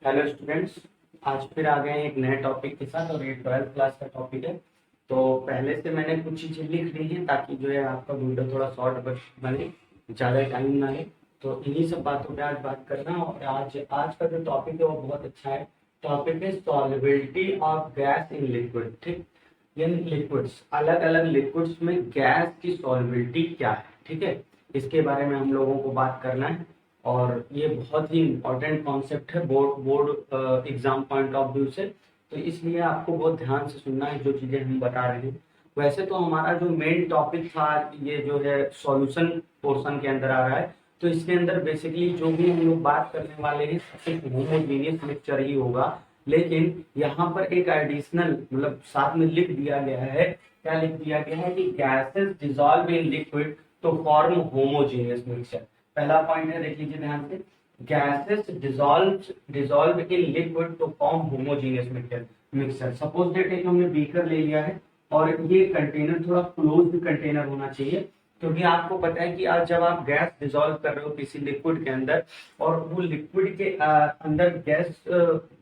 Hello students. आज फिर आ गए हैं एक नए टॉपिक के साथ और ये 12th क्लास का टॉपिक है। तो पहले से मैंने कुछ चीज़ें लिख ली हैं ताकि जो है आपका वीडियो थोड़ा शॉर्ट बने, ज़्यादा टाइम ना ले। तो इन्हीं सब बातों पे आज बात करना। और आज आज का जो टॉपिक है वो बहुत अच्छा है। टॉपिक है solubility of gas in liquid. ठीक, इन लिक्विड्स, अलग अलग लिक्विड्स में गैस की सॉल्युबिलिटी क्या है। ठीक है, इसके बारे में हम लोगों को बात करना है। और ये बहुत ही इम्पोर्टेंट कॉन्सेप्ट है board exam point of view से। तो इसलिए आपको बहुत ध्यान से सुनना है जो चीज़ें हम बता रहे हैं। वैसे तो हमारा जो मेन टॉपिक था ये जो है सॉल्यूशन पोर्शन के अंदर आ रहा है। तो इसके अंदर बेसिकली जो भी हम लोग बात करने वाले हैं सिर्फ होमोजेनियस मिक्सचर ही होगा। लेकिन यहाँ पर एक एडिशनल मतलब साथ में लिख दिया गया है। क्या लिख दिया गया है कि gases dissolve in liquid to form homogeneous mixture. पहला पॉइंट है, देख लीजिए ध्यान से। Gases dissolve in liquid to form homogeneous mixture. Suppose that एक हमने बीकर ले लिया है और ये कंटेनर थोड़ा क्लोज्ड कंटेनर होना चाहिए। क्योंकि आपको पता है कि आज जब आप गैस डिसॉल्व कर रहे हो किसी लिक्विड के अंदर और वो लिक्विड के अंदर गैस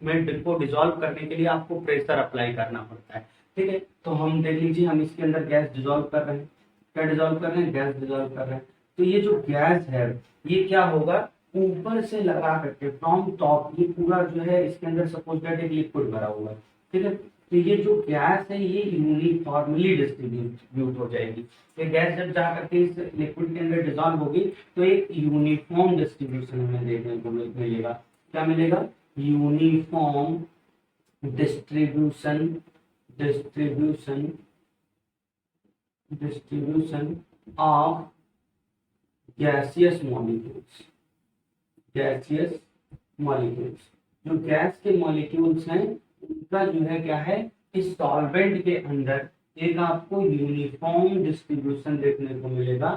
में को डिसॉल्व करने के लिए आपको प्रेशर अप्लाई करना पड़ता है। ठीक है, तो हम देख लीजिए हम इसके अंदर गैस डिसॉल्व कर रहे हैं। क्या डिसॉल्व कर रहे हैं? गैस डिसॉल्व कर रहे हैं। तो ये जो गैस है ये क्या होगा, ऊपर से लगा करके फ्रॉम टॉप ये पूरा जो है इसके अंदर सपोज दैट एक लिक्विड भरा हुआ है। ठीक है, तो ये जो गैस है ये यूनिफॉर्मली डिस्ट्रीब्यूट हो जाएगी। ये गैस जब जा करके इस लिक्विड के अंदर डिसॉल्व होगी तो एक यूनिफॉर्म डिस्ट्रीब्यूशन हमें देखने को मिलेगा। क्या मिलेगा? Uniform distribution distribution distribution of gaseous molecules. Gaseous molecules, जो गैस के मॉलिक्यूल्स हैं उनका जो है क्या है, इस सॉल्वेंट के अंदर एक आपको यूनिफॉर्म डिस्ट्रीब्यूशन देखने को मिलेगा।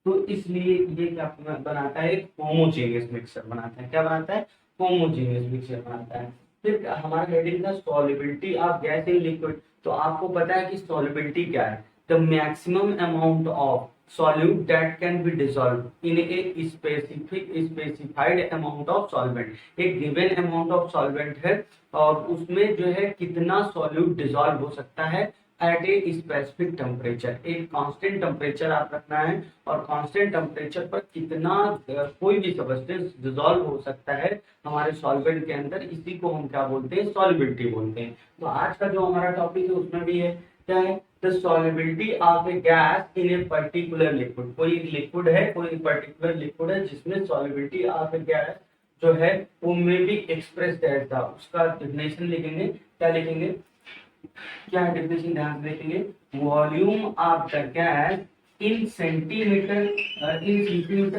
तो इसलिए ये क्या बनाता है, एक होमोजेनियस मिक्सचर बनाता है। क्या बनाता है? होमोजेनियस मिक्सचर बनाता है। फिर हमारा हेडिंग था solubility of gas in liquid. तो आपको पता है कि सॉल्युबिलिटी क्या है? The maximum amount of solute that can be dissolved in a specified amount of solvent। एक given amount of solvent है और उसमें जो है कितना solute dissolve हो सकता है at a specific temperature। एक constant temperature आप रखना है और constant temperature पर कितना कोई भी सब्सटेंस dissolve हो सकता है हमारे solvent के अंदर, इसी को हम क्या बोलते हैं? solubility बोलते हैं। तो आज का जो हमारा टॉपिक है उसमें भी है क्या है, the solubility of a gas in a particular liquid। कोई लिक्विड है, कोई पर्टिकुलर लिक्विड है जिसमें solubility of a gas जो है वो में भी एक्सप्रेस था। उसका डेफिनेशन लिखेंगे। क्या लिखेंगे? क्या है डेफिनेशन? ध्यान से देखेंगे। Volume of the gas in centimetre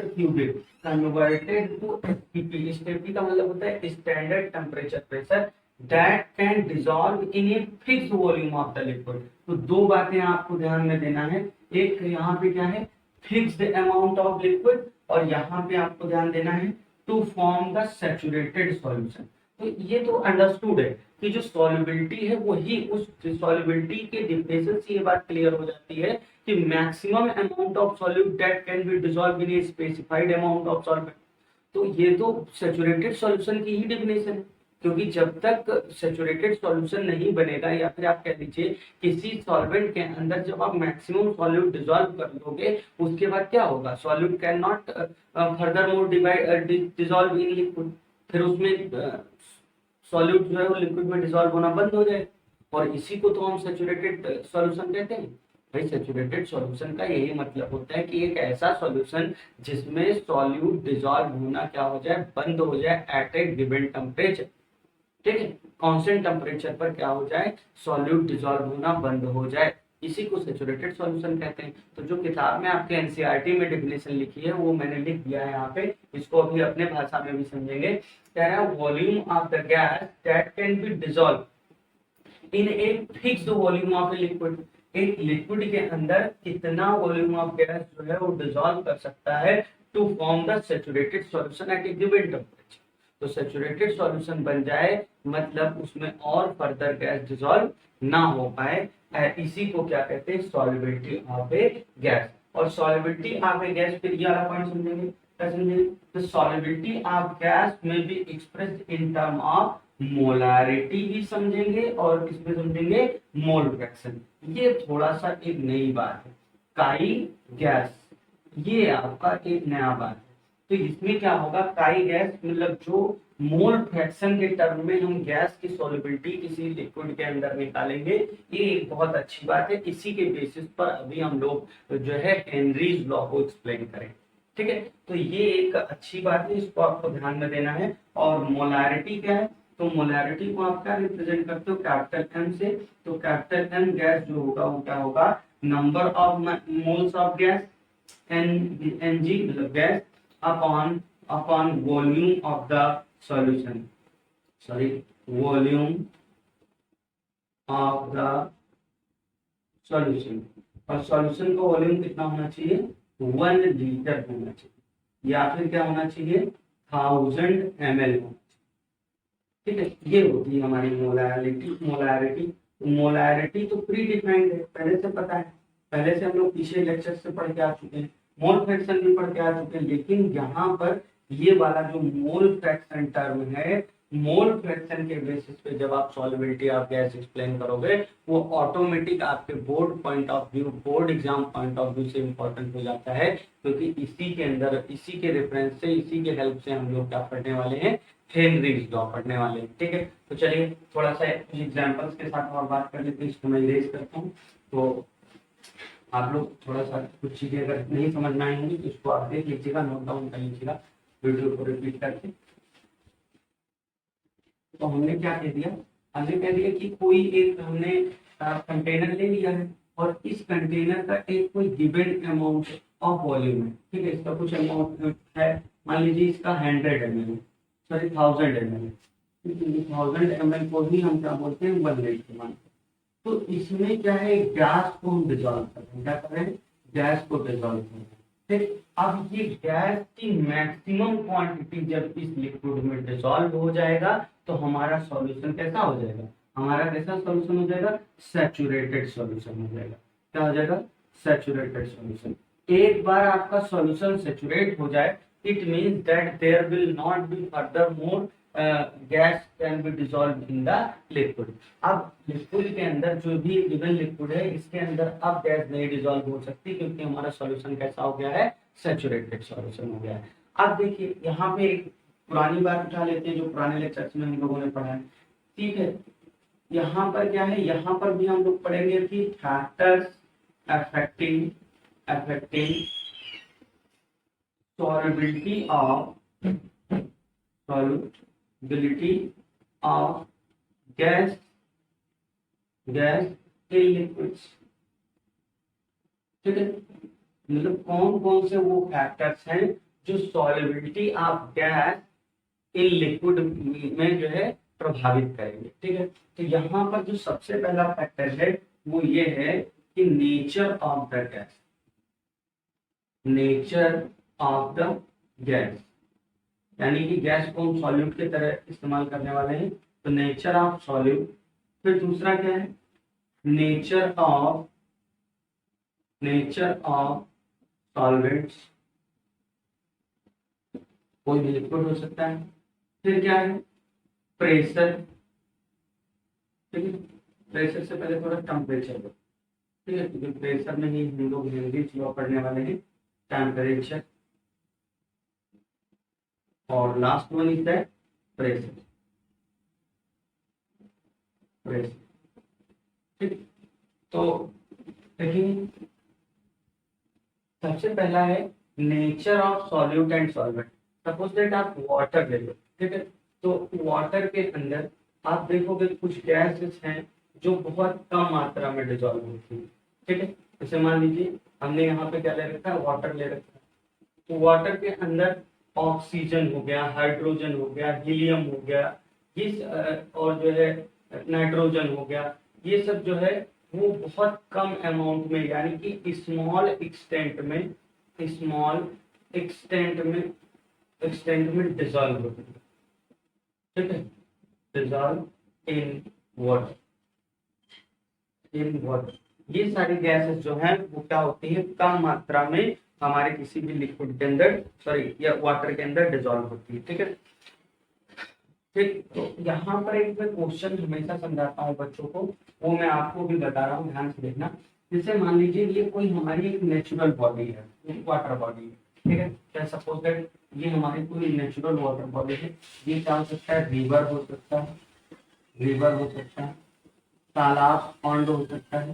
cubic converted to STP. STP का मतलब होता है standard temperature pressure that can dissolve in a fixed volume of the liquid। तो दो बातें आपको ध्यान में देना है। एक यहाँ पे क्या है, फिक्स्ड अमाउंट ऑफ लिक्विड, और यहाँ पे आपको ध्यान देना है to form the saturated solution. तो ये तो अंडरस्टूड है कि जो सॉल्युबिलिटी है वही, उस सॉल्युबिलिटी के डिफिनेशन से ये बात क्लियर हो जाती है कि maximum amount of solute that can be dissolve in a specified amount of solvent. तो ये तो सैचुरेटेड सॉल्यूशन की ही डेफिनेशन है। क्योंकि जब तक सैचुरेटेड सॉल्यूशन नहीं बनेगा, या फिर आप कह लीजिए किसी सॉल्वेंट के अंदर जब आप मैक्सिमम सॉल्यूट डिसॉल्व कर दोगे उसके बाद क्या होगा, solute can not further more dissolve in liquid. फिर उसमें सॉल्यूट जो है वो लिक्विड में डिसॉल्व होना बंद हो जाए, और इसी को तो हम सैचुरेटेड सॉल्यूशन कहते हैं। भाई सैचुरेटेड सॉल्यूशन का यही मतलब होता है कि एक ऐसा सॉल्यूशन जिसमें सॉल्यूट डिसॉल्व होना क्या हो जाए, बंद हो जाए एट ए गिवन टेम्परेचर। ठीक है, कांस्टेंट टेम्परेचर पर क्या हो जाए, सॉल्यूट डिसॉल्व होना बंद हो जाए, इसी को सैचुरेटेड सॉल्यूशन कहते हैं। तो जो किताब में आपके एनसीईआरटी में डेफिनेशन लिखी है वो मैंने लिख दिया है यहाँ पे, इसको अभी अपने भाषा में भी समझेंगे। कह रहा है volume of the gas that can be dissolve in a fixed volume of a liquid. एक लिक्विड के अंदर कितना वॉल्यूम ऑफ गैस जो है वो डिसॉल्व कर सकता है to form the saturated solution at a given temperature. तो सैचुरेटेड सॉल्यूशन बन जाए मतलब उसमें और फर्दर गैस डिसॉल्व ना हो पाए, इसी को क्या कहते हैं, सॉल्युबिलिटी ऑफ ए गैस। और सॉल्युबिलिटी ऑफ ए गैस, फिर ये वाला पॉइंट समझेंगे। क्या समझेंगे? द सॉल्युबिलिटी ऑफ गैस में be expressed in term of molarity भी समझेंगे और किसमें समझेंगे? Mole fraction. ये थोड़ा सा एक नई बात है, काई गैस, ये आपका एक नया बात है। तो इसमें क्या होगा, काई गैस मतलब जो मोल फ्रैक्शन के टर्म में हम गैस की सॉल्युबिलिटी किसी लिक्विड के अंदर निकालेंगे, ये एक बहुत अच्छी बात है। इसी के बेसिस पर अभी हम लोग जो है हेनरीज लॉ को एक्सप्लेन करें। ठीक है, तो ये एक अच्छी बात है, इसको आपको ध्यान में देना है। और मोलारिटी क्या है? तो मोलारिटी को आप क्या रिप्रेजेंट करते हो? कैपिटल एम से। तो कैपिटल एम गैस जो होगा वो क्या होगा? Number of moles of gas, Ng मतलब gas, upon upon volume of the solution, sorry volume of the solution. और सॉल्यूशन का वॉल्यूम कितना होना चाहिए? 1 लीटर होना चाहिए, या फिर क्या होना चाहिए? 1000 ml होना चाहिए। ठीक है, ये होती है हमारी मोलारिटी। मोलारिटी तो प्री डिफाइंड है, पहले से पता है, पहले से हम लोग पिछले लेक्चर से पढ़ के आ चुके हैं, मोल फ्रैक्शन भी पढ़ के आ चुके हैं। लेकिन यहाँ पर ये वाला जो मोल फ्रैक्शन टर्म है, मोल फ्रैक्शन के बेसिस पे जब आप सॉल्युबिलिटी ऑफ गैस एक्सप्लेन करोगे, वो ऑटोमेटिक आपके board point of view, board exam point of view से इंपॉर्टेंट हो जाता है, क्योंकि इसी के अंदर, इसी के रेफरेंस से, इसी के हेल्प से हम लोग क्या पढ़ने वाले हैं? हेनरीज लॉ पढ़ने वाले हैं। ठीक है, तो चलिए थोड़ा सा एग्जांपल्स के साथ और बात कर लेते हैं। इसको मैं इरेज करता हूँ, तो आप लोग थोड़ा सा कुछ चीजें अगर नहीं समझ में आई होंगी तो इसको आप देख लीजिएगा, नोट डाउन कर लीजिएगा वीडियो को रिपीट करके। तो हमने क्या कह दिया? हमने कह दिया कि कोई एक हमने कंटेनर ले लिया है और इस कंटेनर का एक कोई गिवन अमाउंट ऑफ वॉल्यूम है। ठीक है, इसका कुछ अमाउंट है, मान लीजिए इसका 100 ml है, सॉरी 1000 ml है। 1000 ml को ही हम क्या बोलते हैं? 1 लीटर मानते हैं। तो इसमें क्या है? गैस को हम डिजोल्व कर रहे हैं। क्या कर रहे हैं? गैस को डिजोल्व कर रहे हैं। ठीक, अब ये गैस की मैक्सिमम क्वांटिटी जब इस लिक्विड में डिसॉल्व हो जाएगा तो हमारा सॉल्यूशन कैसा हो जाएगा? हमारा कैसा सॉल्यूशन हो जाएगा? सैचुरेटेड सॉल्यूशन हो जाएगा। क्या हो जाएगा? Saturated solution. एक बार आपका सॉल्यूशन सैचुरेट हो जाए, it means that there will not be further more gas can be dissolve in the liquid. अब लिक्विड के अंदर जो भी गिवन लिक्विड है, इसके अंदर अब गैस नहीं डिसॉल्व हो सकती, क्योंकि हमारा सॉल्यूशन कैसा हो गया है? सैचुरेटेड सॉल्यूशन हो गया है। अब देखिए यहाँ पे एक पुरानी बात उठा लेते हैं जो पुराने लेक्चर्स में हम लोगों ने पढ़ा है। ठीक है, यहाँ पर क्या है? यहाँ पर भी हम लोग पढ़ेंगे कि factors affecting solubility of gas in liquids। ठीक है, मतलब कौन कौन से वो फैक्टर्स हैं जो solubility of gas in liquid में जो है प्रभावित करेंगे। ठीक है, तो यहाँ पर जो सबसे पहला फैक्टर है वो ये है कि nature of the gas, nature of the gas, यानी कि गैस को हम सॉल्यूट की तरह इस्तेमाल करने वाले हैं, तो नेचर ऑफ सॉल्यूट। फिर दूसरा क्या है? नेचर ऑफ सॉल्वेंट्स, कोई भी लिक्विड हो सकता है। फिर क्या है? प्रेशर। ठीक है, प्रेशर से पहले थोड़ा टेम्परेचर। ठीक है, क्योंकि प्रेशर में ही हम लोग हेनरीज लॉ पढ़ने वाले हैं, टेम्परेचर। और last one is that pressure. ठीक, तो देखिए सबसे पहला है nature of solute and solvent. Suppose that आप वाटर ले लो। ठीक है, तो वाटर के अंदर आप देखोगे कुछ गैसेस हैं जो बहुत कम मात्रा में डिजॉल्व होती है। ठीक है, जैसे मान लीजिए हमने यहाँ पे क्या ले रखा है? वाटर ले रखा है। तो वाटर के अंदर ऑक्सीजन हो गया, हाइड्रोजन हो गया, हीलियम हो गया, और जो है नाइट्रोजन हो गया, ये सब जो है वो बहुत कम अमाउंट में, यानी कि स्मॉल एक्सटेंट में डिजॉल्व होते हैं। ठीक है, डिजॉल्व इन वाटर, ये सारी गैसेस जो है वो क्या होती है? कम मात्रा में हमारे किसी भी लिक्विड के अंदर या वाटर के अंदर डिजॉल्व होती है। ठीक है, ठीक। तो यहाँ पर एक मैं क्वेश्चन हमेशा समझाता हूँ बच्चों को, वो मैं आपको भी बता रहा हूँ, ध्यान से देखना। जैसे मान लीजिए ये कोई हमारी एक नेचुरल बॉडी है, वाटर बॉडी है, ठीक है। क्या सपोज दैट ये हमारी कोई नेचुरल वाटर बॉडी है। ये क्या हो सकता है, रिवर हो सकता है, रिवर हो सकता है, तालाब पॉन्ड हो सकता है,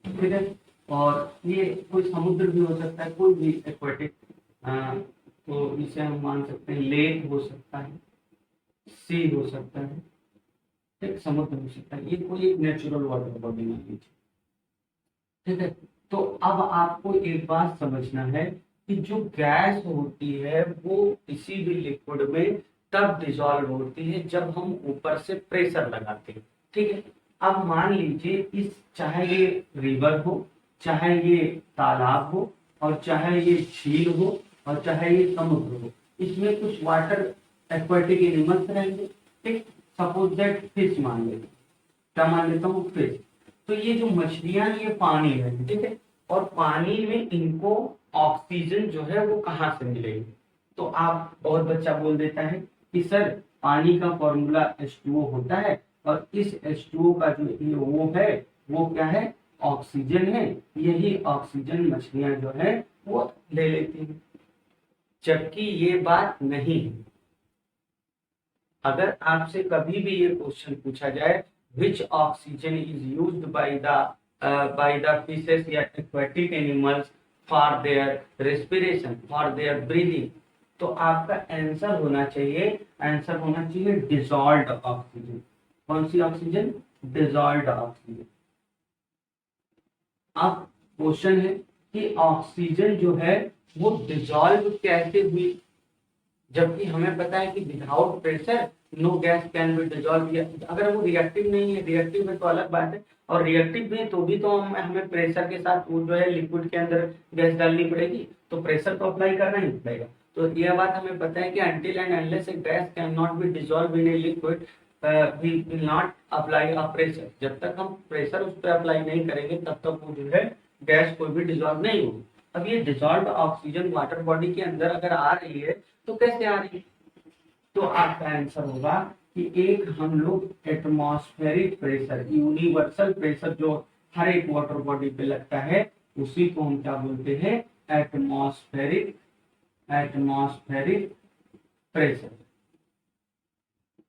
ठीक है। और ये कोई समुद्र भी हो सकता है, कोई भी एक्वेटिक, तो इसे हम मान सकते हैं लेक हो सकता है, सी हो सकता है, ठीक, समुद्र हो सकता है। ये कोई एक नेचुरल वाटर बॉडी मान लीजिए, ठीक है। तो अब आपको एक बात समझना है कि जो गैस होती है वो किसी भी लिक्विड में तब डिसॉल्व होती है जब हम ऊपर से प्रेशर लगाते हैं, ठीक है। अब मान लीजिए इस, चाहे ये रिवर हो, चाहे ये तालाब हो, और चाहे ये झील हो, और चाहे ये समुद्र हो, इसमें कुछ वाटर एक्वाटिक एनिमल्स रहेंगे, ठीक। सपोज दैट फिश मान लेते, क्या मान लेता हूँ, फिश। तो ये जो मछलियां, ये पानी है, ठीक है। और पानी में इनको ऑक्सीजन जो है वो कहाँ से मिलेगी। तो आप, बहुत बच्चा बोल देता है कि सर पानी का फॉर्मूला H2O होता है, और इस H2O का जो ये वो है, वो क्या है, ऑक्सीजन है। यही ऑक्सीजन मछलियां जो है वो ले लेती हैं, जबकि ये बात नहीं है। अगर आपसे कभी भी ये क्वेश्चन पूछा जाए which oxygen is used by the fishes या aquatic animals for their respiration, for their breathing, तो आपका आंसर होना चाहिए डिसॉल्व्ड ऑक्सीजन। कौन सी ऑक्सीजन, डिसॉल्व्ड ऑक्सीजन। अब क्वेश्चन है कि ऑक्सीजन जो है वो डिसॉल्व कैसे हुई, जबकि हमें पता है कि without pressure no gas can be dissolve. अगर वो रिएक्टिव नहीं है, रिएक्टिव है तो अलग बात है, और रिएक्टिव भी तो भी तो हमें प्रेशर के साथ वो जो है लिक्विड के अंदर गैस डालनी पड़ेगी, तो प्रेशर तो अप्लाई करना ही पड़ेगा। तो यह बात हमें पता है कि until and unless a gas can not be dissolve in a liquid we will not apply a pressure. जब तक हम प्रेशर उस पर अप्लाई नहीं करेंगे तब तक वो जो है गैस कोई भी डिसॉल्व नहीं होगी। अब ये डिसॉल्व ऑक्सीजन वाटर बॉडी के अंदर अगर आ रही है तो कैसे आ रही है, तो आपका आंसर होगा कि एक हम लोग एटमॉस्फेरिक प्रेशर, यूनिवर्सल प्रेशर जो हर एक वाटर बॉडी पे लगता है, उसी को हम क्या बोलते हैं, एटमॉस्फेरिक प्रेशर।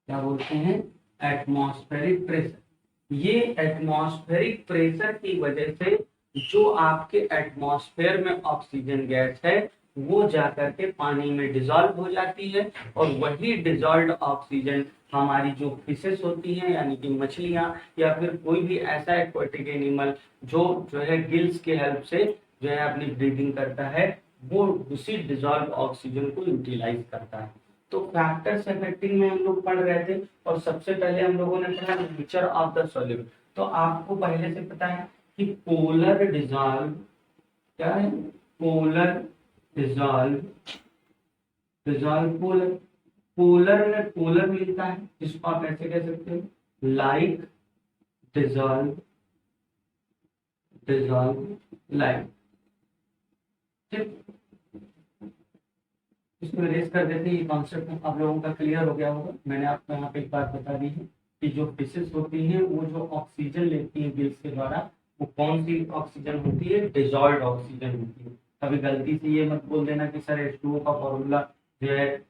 क्या बोलते हैं, एटमॉस्फेरिक प्रेशर। ये एटमॉस्फेरिक प्रेशर की वजह से जो आपके एटमॉस्फेयर में ऑक्सीजन गैस है वो जाकर के पानी में डिसॉल्व हो जाती है, और वही डिसॉल्व्ड ऑक्सीजन हमारी जो फिशेस होती हैं, यानी कि मछलियां या फिर कोई भी ऐसा एक्वाटिक एनिमल जो है गिल्स के हेल्प से जो है अपनी ब्रीदिंग करता है, वो उसी डिसॉल्व ऑक्सीजन को यूटिलाइज करता है। तो फैक्टर्स अफेक्टिंग में हम लोग पढ़ रहे थे, और सबसे पहले हम लोगों ने पढ़ा नेचर ऑफ द सॉल्यूट। तो आपको पहले से पता है कि पोलर डिसॉल्व क्या है, पोलर डिसॉल्व, पोलर, पोलर में पोलर मिलता है, जिसको आप ऐसे कह सकते हो लाइक डिसॉल्व लाइक, ठीक। इसको रेस कर देते हैं, ये कॉन्सेप्ट आप लोगों का क्लियर हो गया होगा। मैंने आपको यहाँ पे एक बात बता दी है कि जो फिशेस होती हैं वो जो ऑक्सीजन लेती हैं गिल्स के द्वारा, वो कौन सी ऑक्सीजन होती है, डिसॉल्व्ड ऑक्सीजन होती है। कभी गलती से ये मत बोल देना कि सर H2O का फॉर्मूला जो है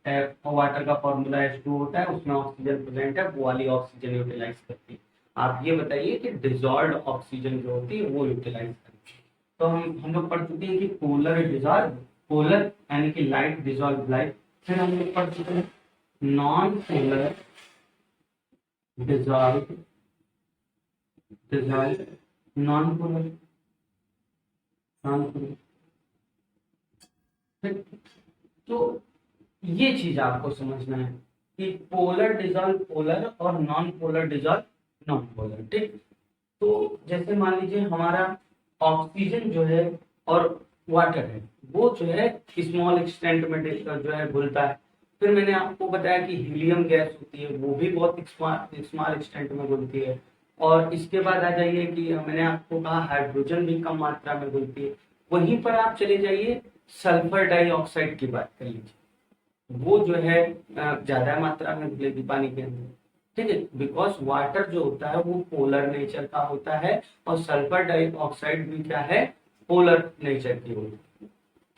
वाटर का फॉर्मूला H2O होता है, उसमें ऑक्सीजन प्रेजेंट है, वो वाली ऑक्सीजन यूटिलाइज करती है। आप ये बताइए कि डिसॉल्व्ड ऑक्सीजन जो होती है वो यूटिलाइज करती है। तो हम लोग पढ़ चुके हैं कि पोलर डिसॉल्व, पोलर यानी कि लाइट डिसॉल्व लाइट। फिर हम लोग पढ़ चुके हैं non polar dissolve non polar, तो ये चीज आपको समझना है कि पोलर डिसॉल्व पोलर और non polar dissolve non polar, ठीक। तो जैसे मान लीजिए हमारा ऑक्सीजन जो है और वाटर है वो जो है स्मॉल एक्सटेंट में जो है घुलता है। फिर मैंने आपको बताया कि हीलियम गैस होती है, वो भी बहुत स्मॉल एक्सटेंट में घुलती है। और इसके बाद आ जाइए कि मैंने आपको कहा हाइड्रोजन भी कम मात्रा में घुलती है। वहीं पर आप चले जाइए सल्फर डाइऑक्साइड की बात कर लीजिए, वो जो है ज्यादा मात्रा में घुलेगी पानी के अंदर, ठीक है, बिकॉज वाटर जो होता है वो पोलर नेचर का होता है और सल्फर डाइऑक्साइड भी क्या है, पोलर नेचर की होती है।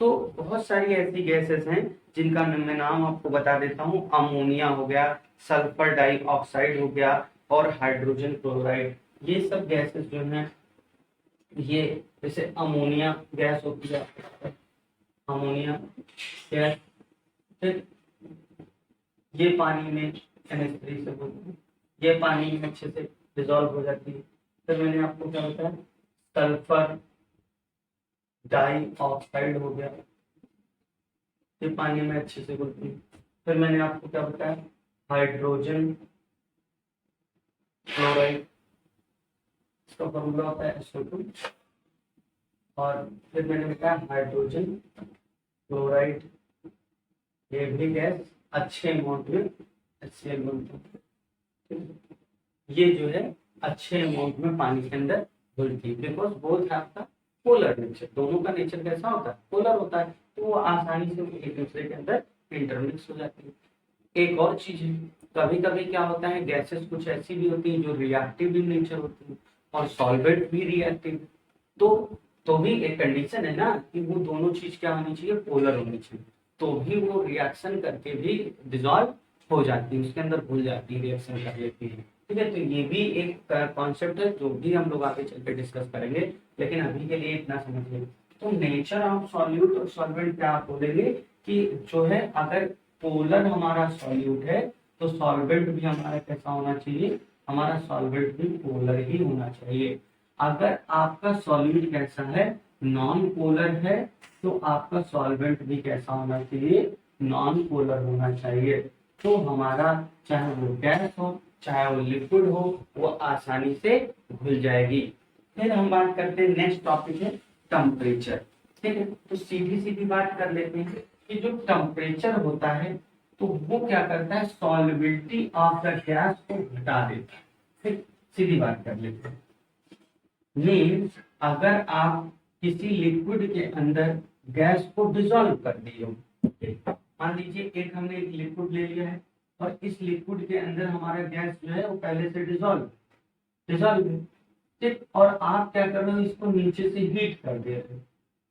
तो बहुत सारी ऐसी गैसेस हैं जिनका मैं नाम आपको बता देता हूँ। अमोनिया हो गया, सल्फर डाइऑक्साइड हो गया और हाइड्रोजन क्लोराइड, ये सब गैसेस जो हैं, ये जैसे अमोनिया गैस होती है, अमोनिया गैस, फिर ये पानी में NH3 से होती है, ये पानी में अच्छे से डिजोल्व हो जाती है। फिर मैंने आपको क्या बताया, सल्फर डाइऑक्साइड हो गया, ये पानी में अच्छे से घुलती है। फिर मैंने आपको क्या बताया, हाइड्रोजन क्लोराइड, इसका फॉर्मूला होता है SO2। और फिर मैंने बताया हाइड्रोजन क्लोराइड, ये भी गैस अच्छे अमाउंट में HCl बनता है, ये जो है अच्छे अमाउंट में पानी के अंदर घुलती है, बिकॉज बोथ है आपका पोलर नेचर, दोनों का नेचर कैसा होता है, पोलर होता है, तो वो आसानी से एक दूसरे के अंदर इंटरमिक्स हो जाती है। एक और चीज है, कभी कभी क्या होता है, गैसेस कुछ ऐसी भी होती है जो रिएक्टिव इन नेचर होती है और सॉल्वेंट भी रिएक्टिव, तो भी एक कंडीशन है ना कि वो दोनों चीज क्या होनी चाहिए, पोलर होनी चाहिए, तो भी वो रिएक्शन करके भी डिजॉल्व हो जाती है, उसके अंदर घुल जाती है, रिएक्शन कर लेती है, ठीक है। तो ये भी एक कॉन्सेप्ट है जो भी हम लोग आगे चलकर डिस्कस करेंगे, लेकिन अभी के लिए इतना समझिए। तो नेचर ऑफ सॉल्यूट और सॉल्वेंट क्या आप बोलेंगे कि जो है, अगर पोलर हमारा सॉल्यूट है तो सॉल्वेंट भी हमारा कैसा होना चाहिए, हमारा सॉल्वेंट भी पोलर ही होना चाहिए। अगर आपका सॉल्यूट कैसा है, नॉन पोलर है, तो आपका सॉल्वेंट भी कैसा होना चाहिए, नॉन पोलर होना चाहिए। तो हमारा चाहे वो गैस हो चाहे वो लिक्विड हो, वो आसानी से घुल जाएगी। फिर हम बात करते हैं, नेक्स्ट टॉपिक है टेम्परेचर, ठीक है। तो सीधी सीधी बात कर लेते हैं कि जो टेम्परेचर होता है तो वो क्या करता है, सॉल्युबिलिटी ऑफ द गैस को घटा देता है। फिर सीधी बात कर लेते हैं, मीन्स अगर आप किसी लिक्विड के अंदर गैस को डिसॉल्व कर दिए हो, मान लीजिए एक हमने एक लिक्विड ले लिया है और इस लिक्विड के अंदर हमारा गैस जो है वो पहले से डिसॉल्व है, ठीक, और आप क्या कर रहे हो, इसको नीचे से हीट कर दे रहे हो,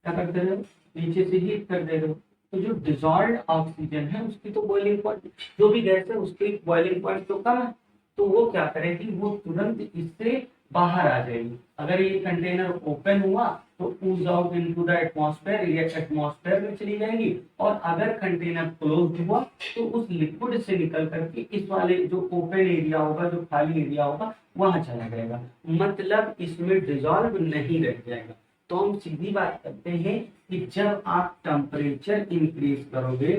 क्या करते रहे हो, नीचे से हीट कर दे रहे हो, तो जो डिसॉल्व ऑक्सीजन है उसकी तो बॉइलिंग पॉइंट, जो भी गैस है उसकी बॉइलिंग पॉइंट तो कम है, तो वो क्या करेगी, वो तुरंत इससे बाहर आ जाएगी। अगर ये कंटेनर ओपन हुआ तो ऊज आउट इनटू द एटमॉस्फेयर, ये एटमॉस्फेयर में चली जाएगी, और अगर कंटेनर क्लोज हुआ तो उस लिक्विड से निकल करके इस वाले जो ओपन एरिया होगा, जो खाली एरिया होगा, वहां चला जाएगा, मतलब इसमें डिसॉल्व नहीं रह जाएगा। तो हम सीधी बात करते हैं कि जब आप टेम्परेचर इंक्रीज करोगे,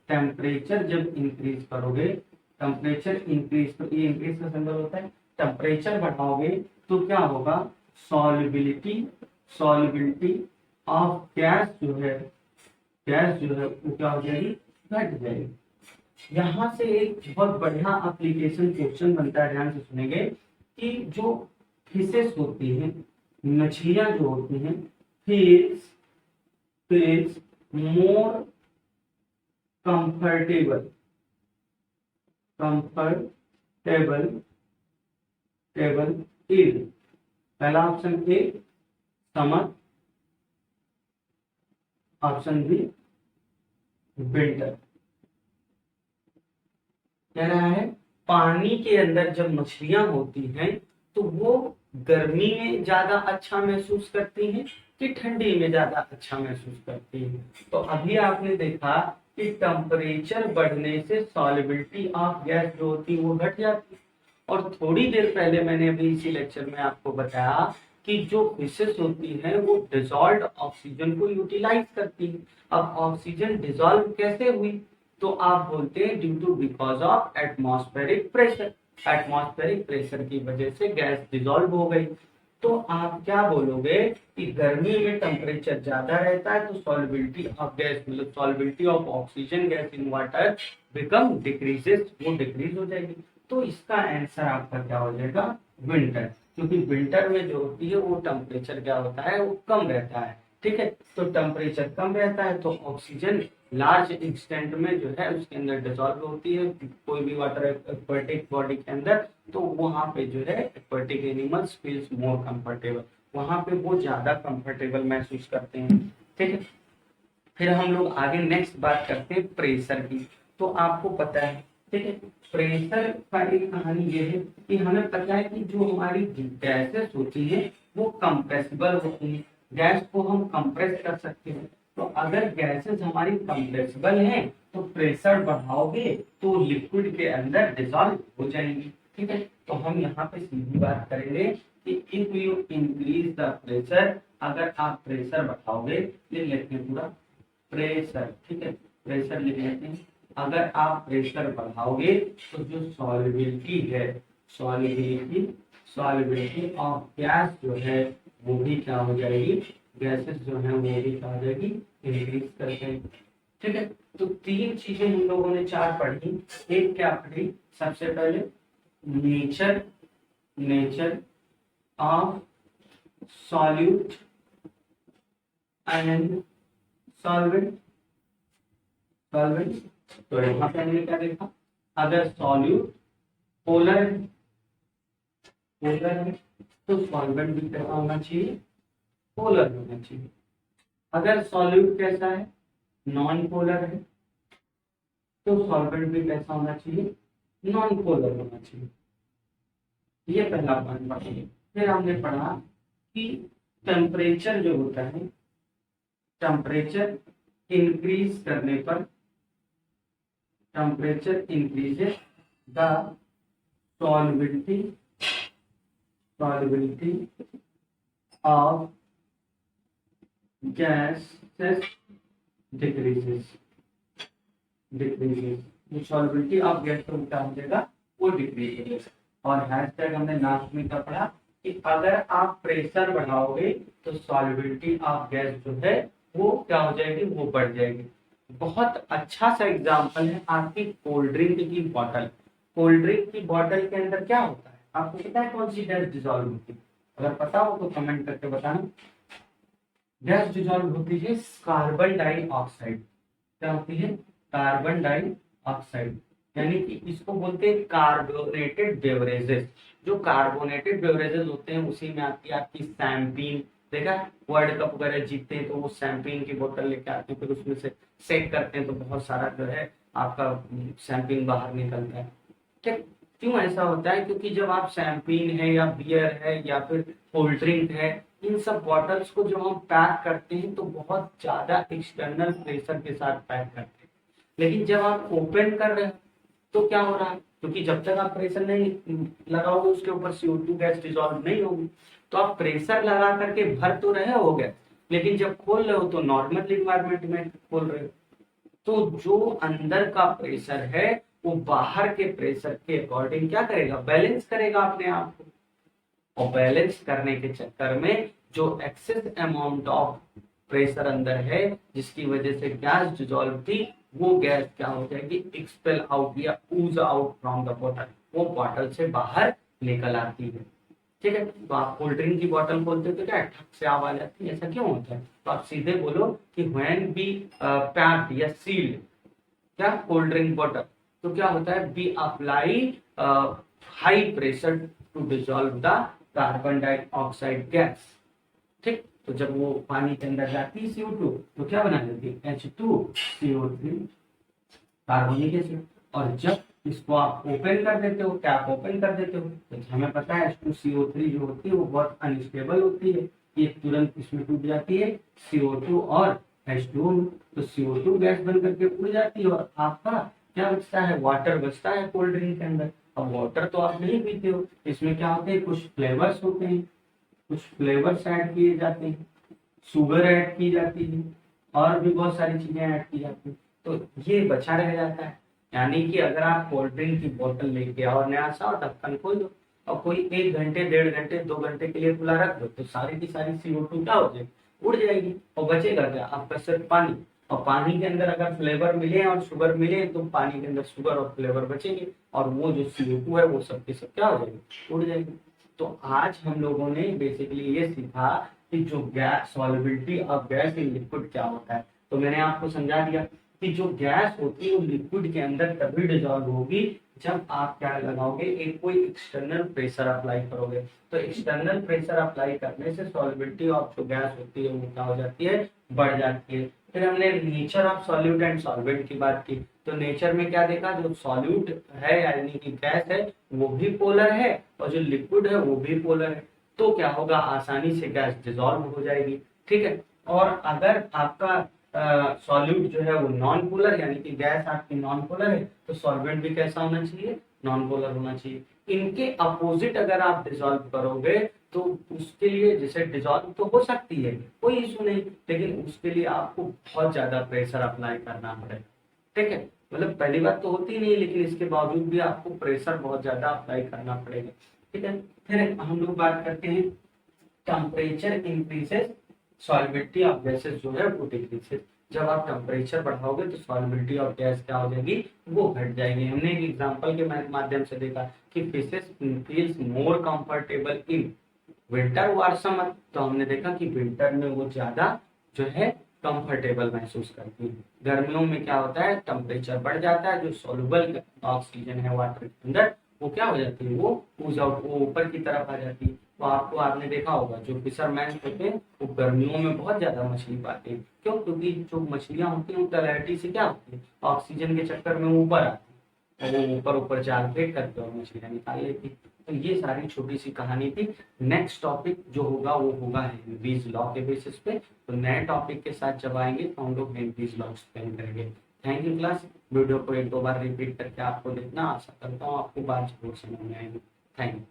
टेम्परेचर जब इंक्रीज करोगे, टेम्परेचर इंक्रीज, तो ये इंक्रीज का सिंबल होता है, टेम्परेचर बढ़ाओगे तो क्या होगा, सॉल्युबिलिटी सॉल्युबिलिटी ऑफ गैस जो है, गैस जो है वो क्या हो जाएगी, घट जाएगी। यहाँ से एक बहुत बढ़िया एप्लीकेशन क्वेश्चन बनता है, ध्यान से सुनेंगे, कि जो फिशेस होती हैं, मछलियां जो होती हैं, fish fish more comfortable comfortable table in, पहला option A summer, option B winter. कह रहा है पानी के अंदर जब मछलियां होती हैं तो वो गर्मी में ज्यादा अच्छा महसूस करती हैं कि ठंडी में ज्यादा अच्छा महसूस करती हैं। तो अभी आपने देखा कि टेम्परेचर बढ़ने से सॉल्युबिलिटी ऑफ गैस जो होती है वो घट जाती है, और थोड़ी देर पहले मैंने अभी इसी लेक्चर में आपको बताया कि जो फिशेस होती हैं वो डिसॉल्व्ड ऑक्सीजन को यूटिलाइज करती है। अब ऑक्सीजन डिसॉल्व कैसे हुई, तो आप बोलते हैं due to because of atmospheric pressure, atmospheric pressure की वजह से गैस डिसॉल्व हो गई। तो आप क्या बोलोगे कि गर्मी में टेम्परेचर ज्यादा रहता है तो सॉल्युबिलिटी ऑफ गैस, मतलब solubility of oxygen gas in water become decreases, वो डिक्रीज हो जाएगी। तो इसका आंसर आपका क्या हो जाएगा, विंटर, क्योंकि विंटर में जो होती है वो टेम्परेचर क्या होता है, वो कम रहता है, ठीक है। तो टेम्परेचर कम रहता है तो ऑक्सीजन लार्ज एक्सटेंट में जो है उसके अंदर डिसॉल्व होती है कोई भी वाटर एक्वाटिक बॉडी के अंदर, तो वहां पे जो है aquatic animals feels more comfortable, वहां पे वो ज्यादा कंफर्टेबल महसूस करते हैं। ठीक है। फिर हम लोग आगे नेक्स्ट बात करते हैं प्रेशर की। तो आपको पता है, ठीक है, प्रेशर का एक कहानी ये है कि हमें पता है कि जो हमारी गैसेस होती है वो कंप्रेसिबल होती है, गैस को हम कंप्रेस कर सकते हैं। तो अगर गैसेस हमारी कंप्रेसिबल हैं तो प्रेशर बढ़ाओगे तो लिक्विड के अंदर डिसॉल्व हो जाएंगी। ठीक है। तो हम यहाँ पे सीधी बात करेंगे कि if you increase the pressure, अगर आप प्रेशर बढ़ाओगे, लिख लेते हैं पूरा प्रेशर, ठीक है, प्रेशर लिख लेते हैं। अगर आप प्रेशर बढ़ाओगे तो जो सॉल्युबिलिटी है, सॉल्युबिलिटी ऑफ गैस जो है वो भी क्या हो जाएगी, गैसेस जो है वो भी क्या हो जाएगी, इंक्रीज कर जाएगी। ठीक है। तो तीन चीजें हम लोगों ने चार पढ़ी। एक क्या पढ़ी, सबसे पहले nature of solute and solvent. तो यहाँ पे हमने क्या देखा, अगर सॉल्यूट पोलर है तो सॉल्वेंट भी कैसा होना चाहिए, पोलर होना चाहिए। अगर सॉल्यूट कैसा है, नॉन पोलर है, तो सॉल्वेंट भी कैसा होना चाहिए, नॉन पोलर होना चाहिए। ये पहला पॉइंट पढ़ा। फिर हमने पढ़ा कि टेम्परेचर जो होता है, टेम्परेचर इंक्रीज करने पर, temperature increases the solubility of gases decreases। जो solubility ऑफ गैस का क्या हो जाएगा, वो डिक्रीज हो जाएगा। और हैशटैग हमने लास्ट में क्या पढ़ा कि अगर आप प्रेशर बढ़ाओगे तो solubility ऑफ गैस जो है वो क्या हो जाएगी, वो बढ़ जाएगी। बहुत अच्छा सा एग्जांपल है आपकी कोल्ड ड्रिंक की बॉटल। कोल्ड ड्रिंक की बॉटल के अंदर क्या होता है, आपको पता है कौन सी गैस डिसॉल्व होती है? अगर पता हो तो कमेंट करके बताना। गैस डिसॉल्व होती है कार्बन डाइऑक्साइड। क्या होती है, कार्बन डाइऑक्साइड। यानी कि इसको बोलते हैं कार्बोनेटेड बेवरेजेस। जो कार्बोनेटेड बेवरेजेस होते हैं उसी में आती है आपकी शैंपेन। देखा, वर्ल्ड कप वगैरह जीतते हैं तो वो शैंपेन की बोतल लेके आते हैं, फिर उसमें से सेक करते हैं तो बहुत सारा जो है आपका शैंपेन बाहर निकलता है। ठीक, क्यों ऐसा होता है, क्योंकि जब आप शैंपेन है या बियर है या फिर कोल्ड ड्रिंक है, इन सब बॉटल्स को जब हम पैक करते हैं तो बहुत ज्यादा एक्सटर्नल प्रेशर के साथ पैक करते हैं। लेकिन जब आप ओपन कर रहे हैं तो क्या हो रहा है, क्योंकि जब तक आप प्रेशर नहीं लगाओगे उसके ऊपर CO2 गैस डिसॉल्व नहीं होगी। तो आप प्रेशर लगा करके भर तो रहे हो गए, लेकिन जब खोल रहे हो तो नॉर्मल रिक्वायरमेंट में खोल रहे हो। तो जो अंदर का प्रेशर है वो बाहर के प्रेशर के अकॉर्डिंग क्या करेगा, बैलेंस करेगा अपने आप को। और बैलेंस करने के चक्कर में जो एक्सेस अमाउंट ऑफ प्रेशर अंदर है जिसकी वजह से गैस डिसॉल्व थी, वो गैस क्या हो जाएगी, एक्सपेल आउट या ऊज आउट फ्रॉम द बॉटल, वो बॉटल से बाहर निकल आती है। ठीक है। तो आप कोल्ड ड्रिंक की बॉटल खोलते हो तो क्या ठक से आवाज आती है, ऐसा क्यों होता है? तो आप सीधे बोलो कि व्हेन बी पैक्ड या सील्ड क्या कोल्ड ड्रिंक बॉटल, तो क्या होता है, we apply high pressure to dissolve the carbon dioxide gas. ठीक। तो जब वो पानी के अंदर जाती है CO2 तो क्या बना देती है, H2CO3 कार्बोनिक एसिड। और जब इसको आप ओपन कर देते हो, कैप ओपन कर देते हो, तो हमें पता है H2CO3 जो होती है वो बहुत अनस्टेबल होती है, ये तुरंत इसमें टूट जाती है CO2 और H2O, तो CO2 गैस बन करके उड़ जाती है और आपका क्या बचता है, वाटर बचता है कोल्ड ड्रिंक के अंदर। अब वाटर तो आप नहीं पीते हो, इसमें क्या होते हैं, कुछ फ्लेवर्स होते हैं, कुछ फ्लेवर्स ऐड किए जाते हैं, शुगर ऐड की जाती है और भी बहुत सारी चीजें ऐड की जाती है, तो ये बचा रह जाता है। यानी कि अगर आप कोल्ड ड्रिंक की बोतल लेके आओ, नया सा और ढक्कन खोल दो और कोई 1 घंटे 1.5 घंटे 2 घंटे के लिए खुला रख दो, तो सारी की सारी CO2 क्या हो जाएगी, उड़ जाएगी और बचेगा क्या, आपका सिर्फ पानी। और पानी के अंदर अगर फ्लेवर मिले और शुगर मिले तो पानी के अंदर शुगर और फ्लेवर बचेंगे और वो जो CO2 है वो सब के सब क्या हो जाएगी, उड़ जाएगी। तो आज हम लोगों ने बेसिकली ये सीखा कि जो gas solubility of gas in liquid क्या होता है। तो मैंने आपको समझा दिया कि जो गैस होती है वो लिक्विड के अंदर तभी डिजॉल्व होगी जब आप क्या लगाओगे, एक कोई एक्सटर्नल प्रेशर अप्लाई करोगे। तो एक्सटर्नल प्रेशर अप्लाई करने से सॉल्युबिलिटी ऑफ जो गैस होती है वो क्या हो जाती है, बढ़ जाती है। फिर हमने nature of solute and solvent की बात की। तो नेचर में क्या देखा, जो सॉल्यूट है यानी कि गैस है वो भी पोलर है और जो लिक्विड है वो भी पोलर है। तो क्या होगा, आसानी से गैस डिजॉल्व हो जाएगी। ठीक है। और अगर आपका सॉल्यूट जो है वो नॉन पोलर यानी कि गैस आपकी नॉन पोलर है तो सॉल्वेंट भी कैसा होना चाहिए, नॉन पोलर होना चाहिए। इनके अपोजिट अगर आप डिजॉल्व करोगे तो उसके लिए जैसे डिजॉल्व तो हो सकती है, कोई इशू नहीं, लेकिन उसके लिए आपको बहुत ज्यादा प्रेशर अप्लाई करना पड़ेगा। ठीक है, मतलब पहली बात तो होती नहीं, लेकिन इसके बावजूद भी आपको प्रेशर बहुत ज्यादा अप्लाई करना पड़ेगा। ठीक है। फिर हम लोग बात करते हैं temperature increases solubility of gases जो है वो डिक्रीजेस। जब आप टेम्परेचर बढ़ाओगे तो सॉल्युबिलिटी ऑफ गैस क्या हो जाएगी, वो घट जाएगी। हमने एक एग्जांपल के माध्यम से देखा कि fishes feels more comfortable in winter और समर। तो हमने देखा कि विंटर में वो ज्यादा जो है कंफर्टेबल महसूस करती है। गर्मियों में क्या होता है, टेम्परेचर बढ़ जाता है, जो सोलुबल ऑक्सीजन है वाटर के अंदर वो क्या हो जाती है, वो ऊज आउट, वो ऊपर की तरफ आ जाती है। तो आपने देखा होगा जो फिशरमैन होते हैं वो गर्मियों में बहुत ज्यादा मछली पाते हैं। क्यों? क्योंकि जो मछलियां होती हैं वो तलहटी से क्या होती है, ऑक्सीजन के चक्कर में ऊपर आती है और वो ऊपर ऊपर जाल फेंक करके और मछलियां निकाल लेती। तो ये सारी छोटी सी कहानी थी। नेक्स्ट टॉपिक जो होगा वो होगा हेनरीज लॉ के बेसिस पे। तो नए टॉपिक के साथ जब आएंगे तो हम लोग हेनरीज लॉ एक्सप्लेन करेंगे। Thank you class. वीडियो को एक दो बार रिपीट करके आपको देखना, आशा करता हूँ आपको बात जरूर समझ में आएगी। Thank you.